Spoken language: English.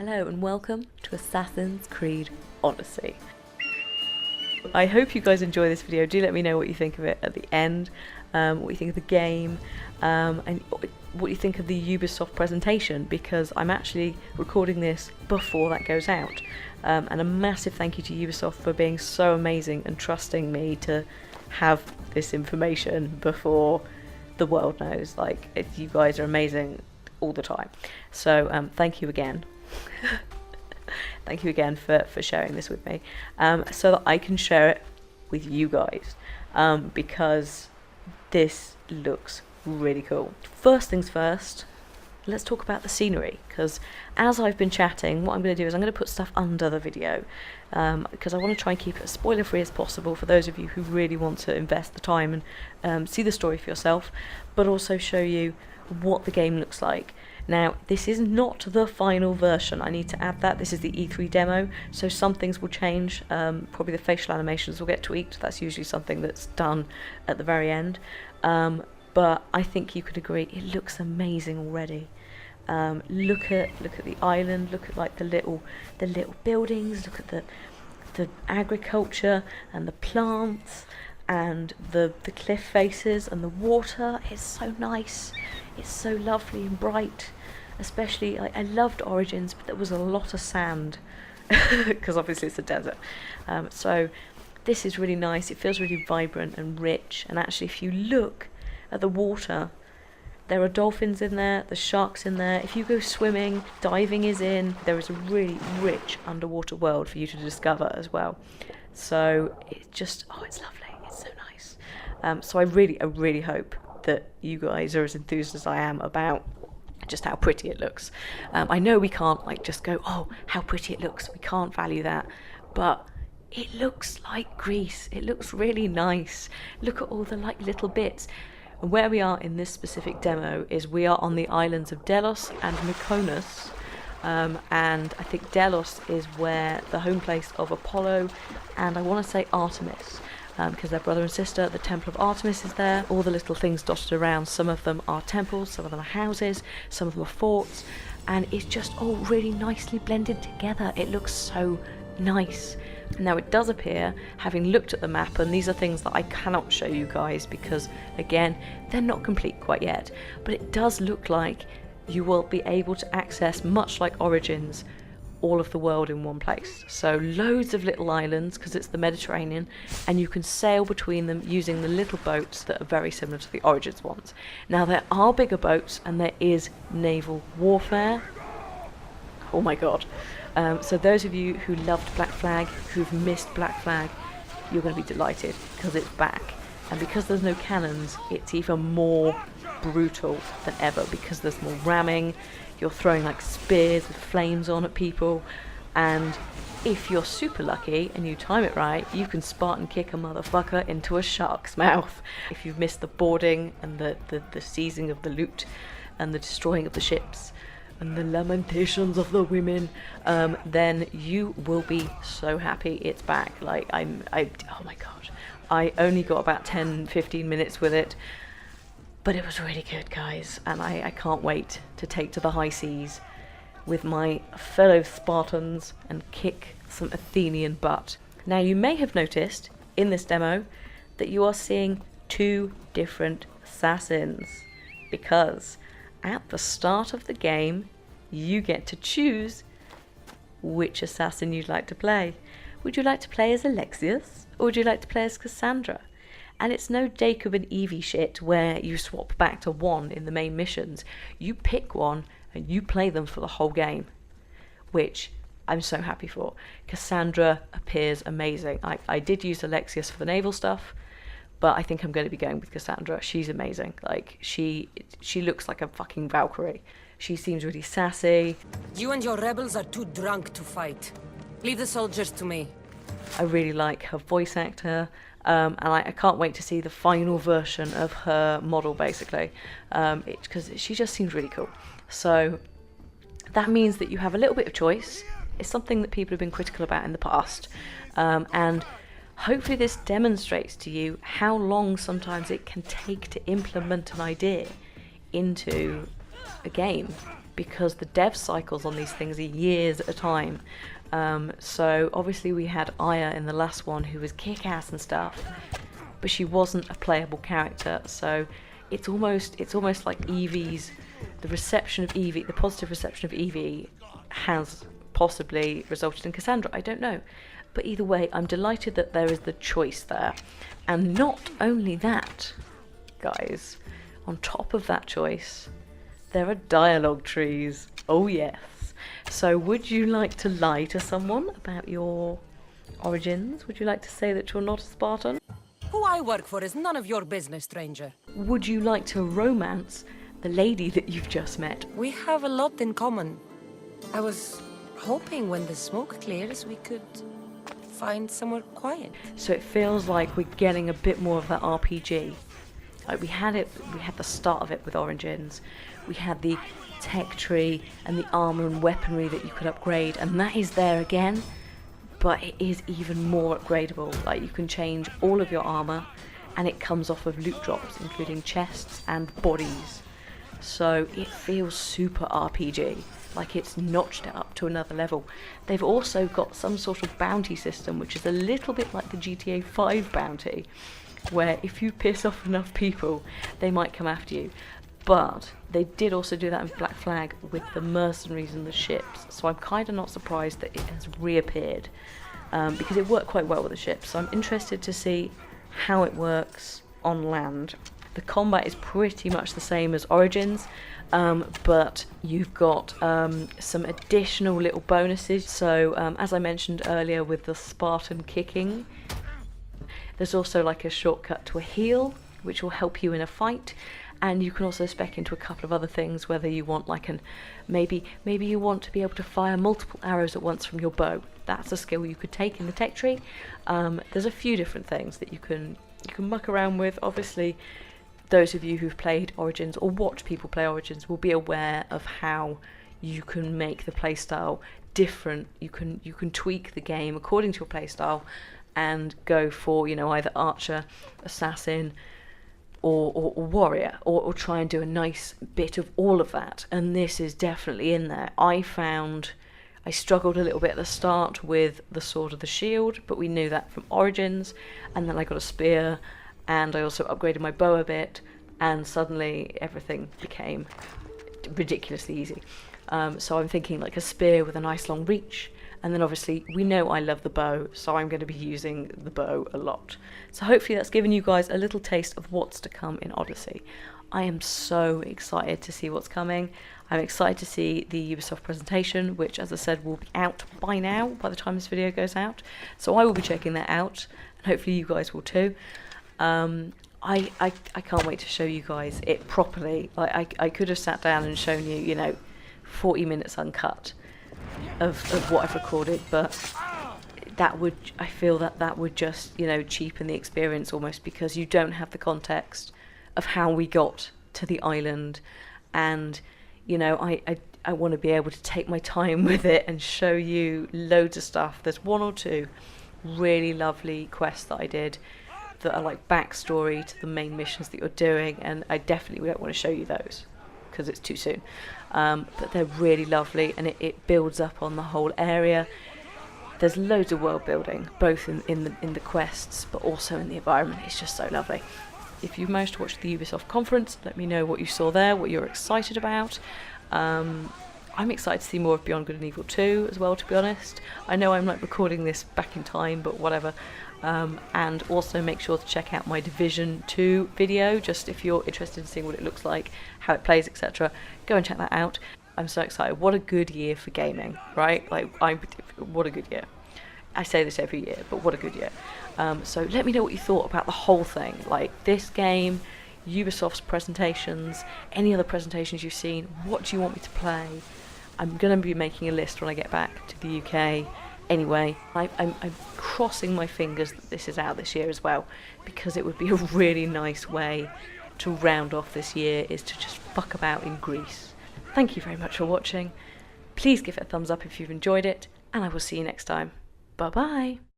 Hello and welcome to Assassin's Creed Odyssey. I hope you guys enjoy this video. Do let me know what you think of it at the end, what you think of the game, and what you think of the Ubisoft presentation, because I'm actually recording this before that goes out. And a massive thank you to Ubisoft for being so amazing and trusting me to have this information before the world knows. Like, you guys are amazing all the time. So thank you again. Thank you again for sharing this with me, so that I can share it with you guys, because this looks really cool. First things first, let's talk about the scenery, because as I've been chatting, what I'm going to do is I'm going to put stuff under the video, because I want to try and keep it as spoiler free as possible for those of you who really want to invest the time and see the story for yourself, but also show you what the game looks like. Now, this is not the final version, I need to add that. This is the E3 demo, so some things will change. Probably the facial animations will get tweaked. That's usually something that's done at the very end. But I think you could agree, it looks amazing already. Look at the island, look at like the little buildings, look at the agriculture and the plants and the cliff faces and the water. It's so nice. It's so lovely and bright. Especially, I loved Origins, but there was a lot of sand because obviously it's a desert. So this is really nice. It feels really vibrant and rich. And actually, if you look at the water, there are dolphins in there, there's sharks in there. If you go swimming, diving is in. There is a really rich underwater world for you to discover as well. So it's just, oh, it's lovely. It's so nice. So I really hope that you guys are as enthused as I am about just how pretty it looks. I know we can't like just go, oh, how pretty it looks. We can't value that, but it looks like Greece. It looks really nice. Look at all the like little bits. And where we are in this specific demo is we are on the islands of Delos and Mykonos. And I think Delos is where the home place of Apollo and I want to say Artemis. Because they're brother and sister. The Temple of Artemis is there. All the little things dotted around. Some of them are temples, some of them are houses, some of them are forts, and it's just all really nicely blended together. It looks so nice. Now it does appear, having looked at the map, and these are things that I cannot show you guys because, again, they're not complete quite yet, but it does look like you will be able to access, much like Origins, all of the world in one place. So loads of little islands, because it's the Mediterranean, and you can sail between them using the little boats that are very similar to the Origins ones. Now there are bigger boats and there is naval warfare. Oh my god. So those of you who loved Black Flag, who've missed Black Flag, you're going to be delighted because it's back. And because there's no cannons, it's even more brutal than ever because there's more ramming. You're throwing like spears with flames on at people, and if you're super lucky and you time it right, you can Spartan kick a motherfucker into a shark's mouth. If you've missed the boarding and the seizing of the loot and the destroying of the ships and the lamentations of the women, then you will be so happy it's back. Like oh my god, I only got about 10-15 minutes with it. But it was really good, guys, and I can't wait to take to the high seas with my fellow Spartans and kick some Athenian butt. Now, you may have noticed in this demo that you are seeing two different assassins, because at the start of the game, you get to choose which assassin you'd like to play. Would you like to play as Alexius, or would you like to play as Cassandra? And it's no Jacob and Evie shit where you swap back to one in the main missions. You pick one and you play them for the whole game, which I'm so happy for. Cassandra appears amazing. I did use Alexius for the naval stuff, but I think I'm going to be going with Cassandra. She's amazing. Like, she looks like a fucking Valkyrie. She seems really sassy. You and your rebels are too drunk to fight. Leave the soldiers to me. I really like her voice actor. And I can't wait to see the final version of her model, basically, because she just seems really cool. So that means that you have a little bit of choice. It's something that people have been critical about in the past, and hopefully this demonstrates to you how long sometimes it can take to implement an idea into a game. because the dev cycles on these things are years at a time. So obviously we had Aya in the last one, who was kick-ass and stuff, but she wasn't a playable character. So it's almost like Eevee's, the positive reception of Eevee has possibly resulted in Cassandra. I don't know. But either way, I'm delighted that there is the choice there. And not only that, guys, on top of that choice, there are dialogue trees. Oh yes. So would you like to lie to someone about your origins? Would you like to say that you're not a Spartan? Who I work for is none of your business, stranger. Would you like to romance the lady that you've just met? We have a lot in common. I was hoping when the smoke clears we could find somewhere quiet. So it feels like we're getting a bit more of that RPG. Like we had the start of it with Origins. We had the tech tree and the armor and weaponry that you could upgrade, and that is there again, but it is even more upgradable. Like you can change all of your armor, and it comes off of loot drops, including chests and bodies. So it feels super RPG, like it's notched it up to another level. They've also got some sort of bounty system, which is a little bit like the GTA 5 bounty, where if you piss off enough people, they might come after you. But they did also do that in Black Flag with the mercenaries and the ships, so I'm kind of not surprised that it has reappeared, because it worked quite well with the ships. So I'm interested to see how it works on land. The combat is pretty much the same as Origins, but you've got some additional little bonuses. So as I mentioned earlier with the Spartan kicking, there's also like a shortcut to a heal, which will help you in a fight. And you can also spec into a couple of other things, whether you want like maybe you want to be able to fire multiple arrows at once from your bow. That's a skill you could take in the tech tree. There's a few different things that you can muck around with. Obviously, those of you who've played Origins or watch people play Origins will be aware of how you can make the playstyle different. You can tweak the game according to your playstyle and go for, you know, either archer, assassin, or warrior, or try and do a nice bit of all of that. And this is definitely in there. I struggled a little bit at the start with the sword of the shield, but we knew that from Origins, and then I got a spear, and I also upgraded my bow a bit, and suddenly everything became ridiculously easy. So I'm thinking like a spear with a nice long reach, and then obviously we know I love the bow, so I'm going to be using the bow a lot. So hopefully that's given you guys a little taste of what's to come in Odyssey. I am so excited to see what's coming. I'm excited to see the Ubisoft presentation, which, as I said, will be out by now, by the time this video goes out. So I will be checking that out, and hopefully you guys will too. I can't wait to show you guys it properly. Like I could have sat down and shown you, you know, 40 minutes uncut of what I've recorded, but I feel that would just, you know, cheapen the experience almost, because you don't have the context of how we got to the island. And you know, I want to be able to take my time with it and show you loads of stuff. There's one or two really lovely quests that I did that are like backstory to the main missions that you're doing, and I definitely don't want to show you those because it's too soon. But they're really lovely, and it builds up on the whole area. There's loads of world building, both in the quests, but also in the environment. It's just so lovely. If you've managed to watch the Ubisoft conference, let me know what you saw there, what you're excited about. I'm excited to see more of Beyond Good and Evil 2 as well, to be honest. I know I'm like recording this back in time, but whatever. And also make sure to check out my Division 2 video, just if you're interested in seeing what it looks like, how it plays, etc. Go and check that out. I'm so excited. What a good year for gaming, right? Like, what a good year. I say this every year, but what a good year. So let me know what you thought about the whole thing. Like this game, Ubisoft's presentations, any other presentations you've seen. What do you want me to play? I'm going to be making a list when I get back to the UK. Anyway, I'm crossing my fingers that this is out this year as well, because it would be a really nice way to round off this year, is to just fuck about in Greece. Thank you very much for watching. Please give it a thumbs up if you've enjoyed it, and I will see you next time. Bye bye.